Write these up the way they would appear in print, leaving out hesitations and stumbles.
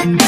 Welcome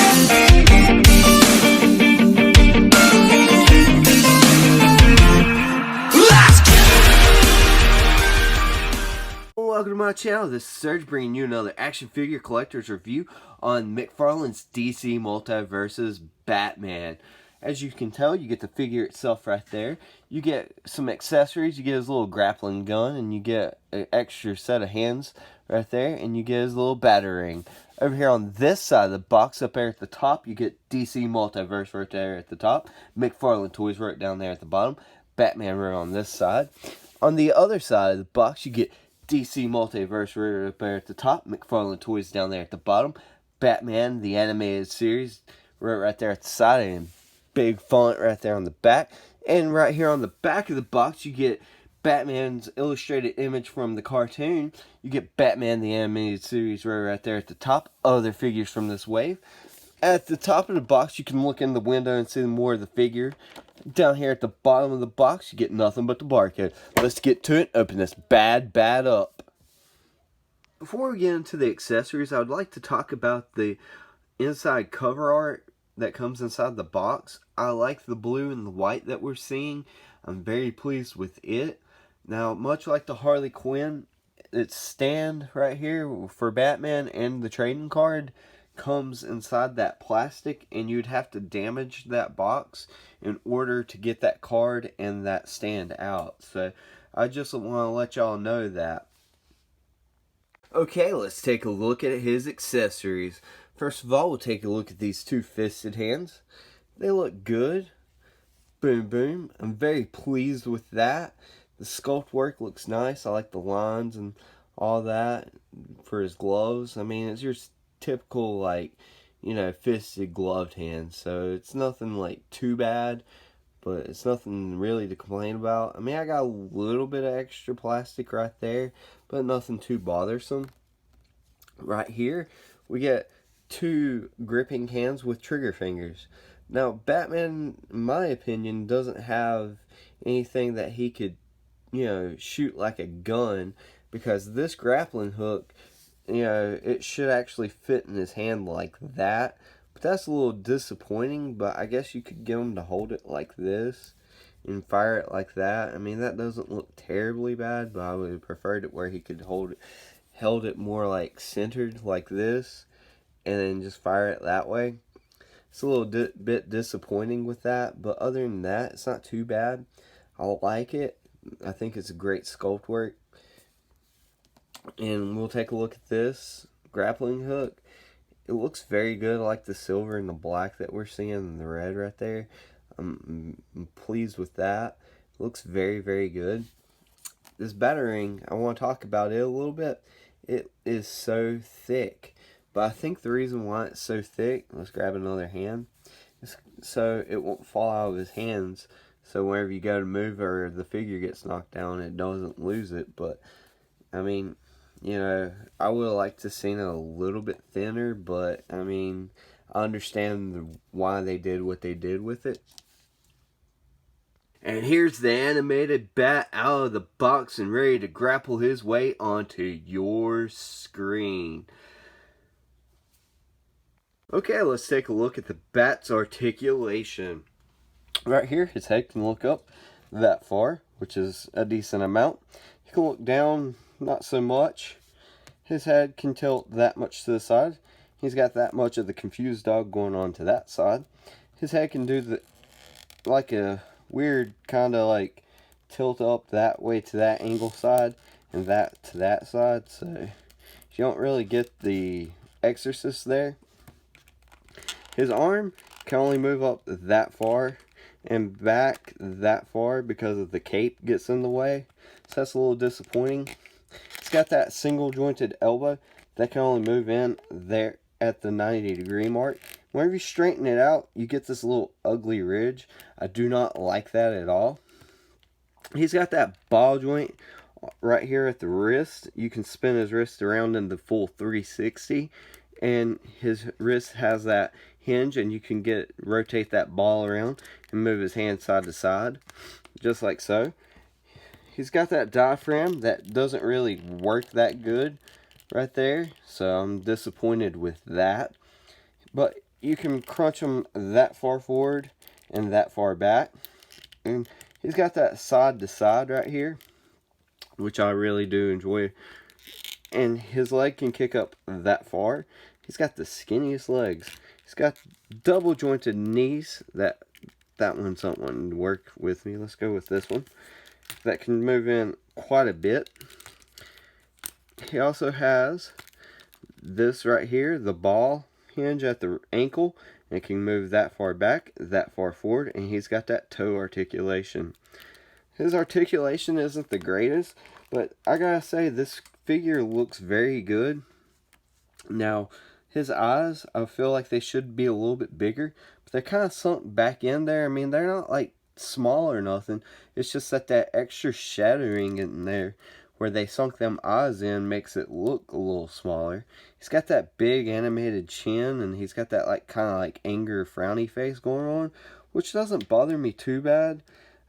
to my channel. This is Serge bringing you another action figure collector's review on McFarlane's DC Multiverse's Batman. As you can tell, you get the figure itself right there. You get some accessories. You get his little grappling gun, and you get an extra set of hands right there, and you get his little batarang. Over here on this side of the box, up there at the top, you get DC Multiverse right there at the top. McFarlane Toys right down there at the bottom. Batman right on this side. On the other side of the box, you get DC Multiverse right up there at the top. McFarlane Toys down there at the bottom. Batman, the animated series, right there at the side. And big font right there on the back. And right here on the back of the box, you get Batman's illustrated image from the cartoon. You get Batman, the animated series, right there at the top. Other figures from this wave. At the top of the box, you can look in the window and see more of the figure. Down here at the bottom of the box, you get nothing but the barcode. Let's get to it. Open this bad up. Before we get into the accessories, I would like to talk about the inside cover art that comes inside the box. I like the blue and the white that we're seeing. I'm very pleased with it. Now, much like the Harley Quinn, its stand right here for Batman and the trading card comes inside that plastic, and you'd have to damage that box in order to get that card and that stand out. So I just want to let y'all know that. Okay, let's take a look at his accessories. First of all, we'll take a look at these two fisted hands. They look good. Boom boom. I'm very pleased with that. The sculpt work looks nice. I like the lines and all that for his gloves. I mean, it's your typical, like, you know, fisted gloved hands, so it's nothing like too bad, but it's nothing really to complain about. I mean, I got a little bit of extra plastic right there, but nothing too bothersome. Right here we get two gripping hands with trigger fingers. Now, Batman, in my opinion, doesn't have anything that he could, you know, shoot like a gun, because this grappling hook, you know, it should actually fit in his hand like that. But that's a little disappointing, but I guess you could get him to hold it like this and fire it like that. I mean, that doesn't look terribly bad, but I would have preferred it where he could held it more like centered like this, and then just fire it that way. It's a little bit disappointing with that, but other than that, it's not too bad. I like it. I think it's a great sculpt work. And we'll take a look at this grappling hook. It looks very good. I like the silver and the black that we're seeing and the red right there. I'm pleased with that. It looks very, very good. This batarang, I want to talk about it a little bit. It is so thick. But I think the reason why it's so thick, let's grab another hand, is so it won't fall out of his hands. So whenever you go to move or the figure gets knocked down, it doesn't lose it. But, I mean, you know, I would have liked to seen it a little bit thinner, but I mean, I understand why they did what they did with it. And here's the animated bat out of the box and ready to grapple his way onto your screen. Okay, let's take a look at the bat's articulation. Right here, his head can look up that far, which is a decent amount. He can look down, not so much. His head can tilt that much to the side. He's got that much of the confused dog going on to that side. His head can do like a weird kind of like tilt up that way to that angle side and that to that side. So you don't really get the Exorcist there. His arm can only move up that far and back that far because of the cape gets in the way. So that's a little disappointing. It's got that single jointed elbow that can only move in there at the 90-degree mark. Whenever you straighten it out, you get this little ugly ridge. I do not like that at all. He's got that ball joint right here at the wrist. You can spin his wrist around in the full 360, and his wrist has that hinge, and you can rotate that ball around and move his hand side to side, just like so. He's got that diaphragm that doesn't really work that good right there, so I'm disappointed with that. But you can crunch them that far forward and that far back. And he's got that side to side right here, which I really do enjoy. And his leg can kick up that far. He's got the skinniest legs. He's got double jointed knees. That one's something to work with me. Let's go with this one. That can move in quite a bit. He also has this right here, the ball hinge at the ankle. And it can move that far back, that far forward. And he's got that toe articulation. His articulation isn't the greatest, but I gotta say, this figure looks very good. Now, his eyes, I feel like they should be a little bit bigger, but they're kind of sunk back in there. I mean, they're not like small or nothing. It's just that extra shadowing in there where they sunk them eyes in makes it look a little smaller. He's got that big animated chin, and he's got that like kind of like anger frowny face going on, which doesn't bother me too bad.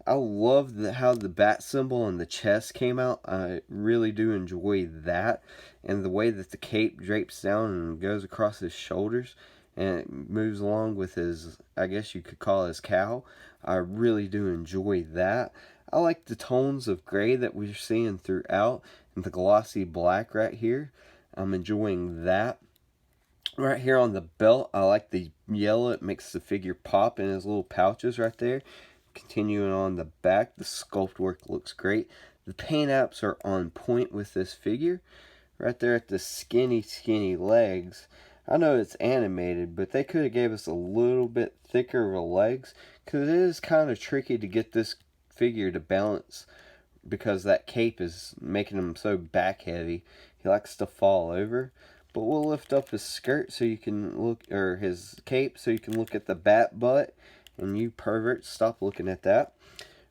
I love how the bat symbol on the chest came out. I really do enjoy that. And the way that the cape drapes down and goes across his shoulders and it moves along with his, I guess you could call his cowl. I really do enjoy that. I like the tones of gray that we're seeing throughout and the glossy black right here. I'm enjoying that. Right here on the belt, I like the yellow. It makes the figure pop in his little pouches right there. Continuing on the back, the sculpt work looks great. The paint apps are on point with this figure. Right there at the skinny legs. I know it's animated, but they could have gave us a little bit thicker of legs, because it is kind of tricky to get this figure to balance, because that cape is making him so back heavy. He likes to fall over. But we'll lift up his skirt so you can look, or his cape, so you can look at the bat butt. And you perverts, stop looking at that.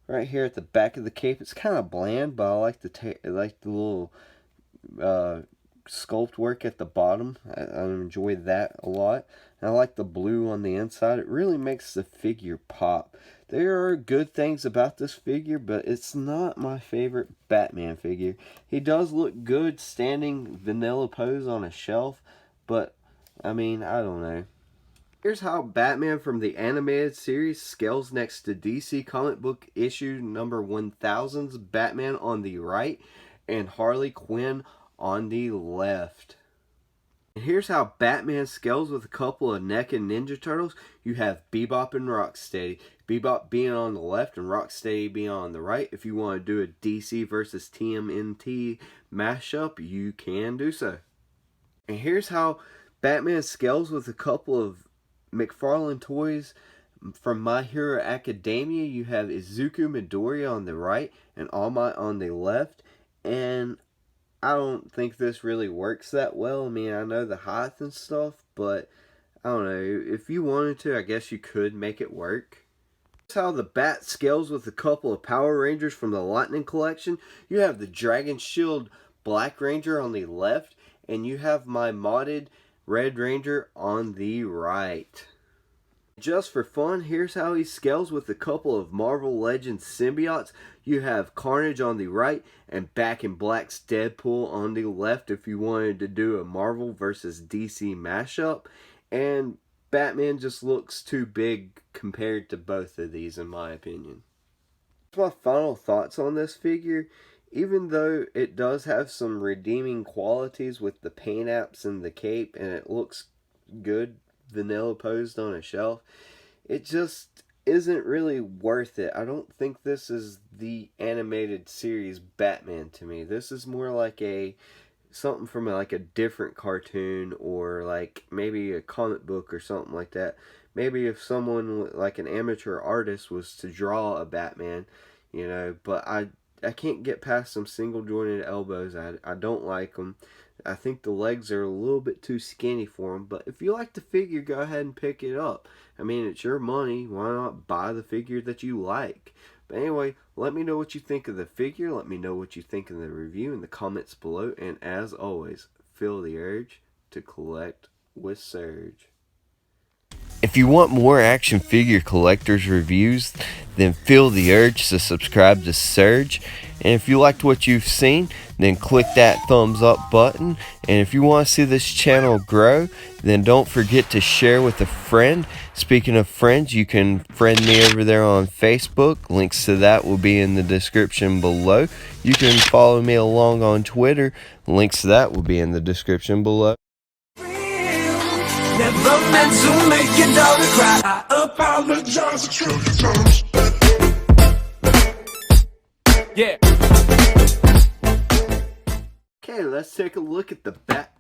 Right here at the back of the cape, it's kind of bland, but I like the little sculpt work at the bottom. I enjoy that a lot. And I like the blue on the inside. It really makes the figure pop. There are good things about this figure, but it's not my favorite Batman figure. He does look good standing vanilla pose on a shelf, but I mean, I don't know. Here's how Batman from the animated series scales next to DC comic book issue number 1000's Batman on the right and Harley Quinn on the left. And here's how Batman scales with a couple of NECA Ninja Turtles. You have Bebop and Rocksteady. Bebop being on the left and Rocksteady being on the right. If you want to do a DC versus TMNT mashup, you can do so. And here's how Batman scales with a couple of McFarlane toys from My Hero Academia. You have Izuku Midoriya on the right and All Might on the left. And I don't think this really works that well. I mean, I know the height and stuff, but I don't know. If you wanted to, I guess you could make it work. That's how the Bat scales with a couple of Power Rangers from the Lightning Collection. You have the Dragon Shield Black Ranger on the left, and you have my modded Red Ranger on the right. Just for fun, here's how he scales with a couple of Marvel Legends symbiotes. You have Carnage on the right and Back in Black's Deadpool on the left if you wanted to do a Marvel versus DC mashup. And Batman just looks too big compared to both of these, in my opinion. My final thoughts on this figure. Even though it does have some redeeming qualities with the paint apps and the cape, and it looks good vanilla posed on a shelf, it just isn't really worth it. I don't think this is the animated series Batman to me. This is more like something from like a different cartoon, or like maybe a comic book or something like that. Maybe if someone like an amateur artist was to draw a Batman, but I can't get past some single jointed elbows. I don't like them. I think the legs are a little bit too skinny for them. But if you like the figure, go ahead and pick it up. I mean, it's your money. Why not buy the figure that you like? But anyway, let me know what you think of the figure. Let me know what you think of the review in the comments below. And as always, feel the urge to collect with Surge. If you want more action figure collectors reviews, then feel the urge to subscribe to Surge. And if you liked what you've seen, then click that thumbs up button. And if you want to see this channel grow, then don't forget to share with a friend. Speaking of friends, you can friend me over there on Facebook. Links to that will be in the description below. You can follow me along on Twitter. Links to that will be in the description below. Never meant to make your daughter cry. I apologize a trillion times. Okay, let's take a look at the Bat